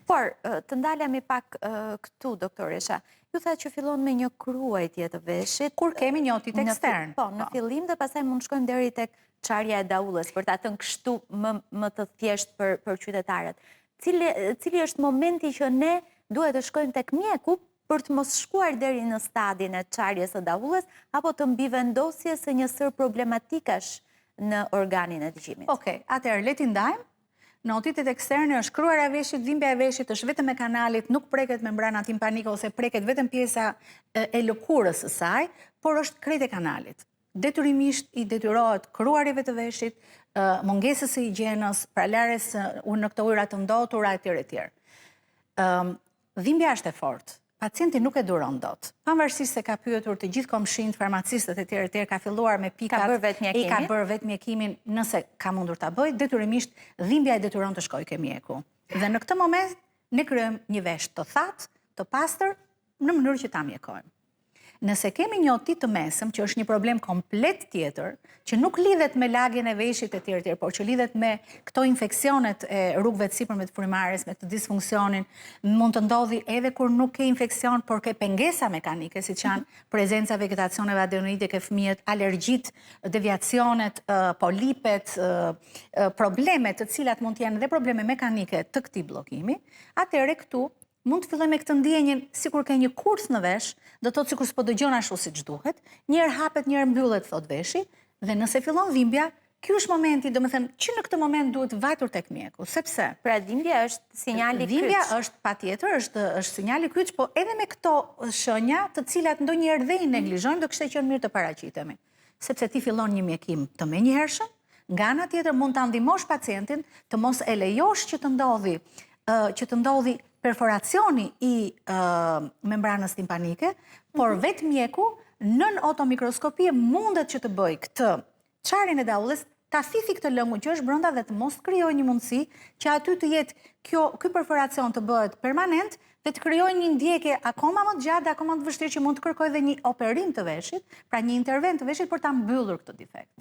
Por, të ndalemi pak këtu, doktoresha, ju tha që fillon me një kruajtje të veshit. Kur kemi një otit ekstern. Po, në fillim dhe pastaj mund shkojmë deri tek çarja e daullës, për ta thënë kështu më të thjesht për qytetarët. Cili është momenti që ne duhet të shkojmë tek mjeku për të mos shkuar deri në stadin e çarjes së daullës, apo të mbivendosjes së një sër problematikash në organin e dëgjimit? Okej, atëherë le t'i ndajmë. Në otitet eksterne është kruara e veshit, dhimbja e veshit është vetëm e kanalit, nuk preket membrana timpanike ose preket vetëm pjesa e lëkurës së saj, por është krejt e kanalit. Detyrimisht i detyrohet kruarjeve të veshit, mungesës së higjienës, pralarjes në këto ujëra të ndotura etj. Dhimbja është e fortë. Pacienti nuk e duron dot. Pavarësisht se ka pyetur të gjithë komshinjt, farmacistët etj, ka filluar me pikat, ka bërë vetë mjekimin, nëse ka mundur ta bëjë, detyrimisht dhimbja e detyron të shkojë ke mjeku. Dhe në këtë moment ne krijojmë një vesh të thatë, të pastër, në mënyrë që ta mjekojmë. Nëse kemi një otit të mesëm, që është një problem komplet tjetër, që nuk lidhet me lagjen e veshit etj, por që lidhet me këto infeksionet e rrugëve të sipërme të frymarrjes, me këtë disfunksionin, mund të ndodhi edhe kur nuk ke infeksion, por ke pengesa mekanike, siç janë prezenca vegetacioneve adenoidike ke fëmijët, alergjit, deviacionet, polipet, problemet të cilat mund të jenë dhe probleme mekanike të këtij bllokimi, atëherë këtu mund të filloj me këtë ndjenjen sikur ke një kurth në vesh, do të thotë sikur s'po dëgjon ashtu siç duhet, një herë hapet, një herë mbyllet, thot veshi, dhe nëse fillon dhimbja, ky është momenti, domethënë, që në këtë moment duhet vajtur tek mjeku, sepse pra dhimbja është sinjali kyç. Dhimbja është patjetër, është sinjali kyç, po edhe me këto shenja, të cilat ndonjëherë dhe i neglizhojmë, do kishte qenë mirë të paraqitemi. Sepse ti fillon një mjekim të menjëhershëm, nga ana tjetër mund ta ndihmosh pacientin të mos e lejosh që të ndodhi perforacioni i membranës timpanike, por vetë mjeku nën otomikroskopi mundet që të bëj këtë çarjen e daullës, ta fifi këtë lëngun që është brenda dhe të mos krijojë një mundësi që aty të jetë ky perforacion të bëhet permanent dhe të krijojë një ndjekje akoma më të gjatë dhe akoma më të vështirë që mund të kërkojë dhe një operim të veshit, pra një intervent të veshit për ta mbyllur këtë defekt.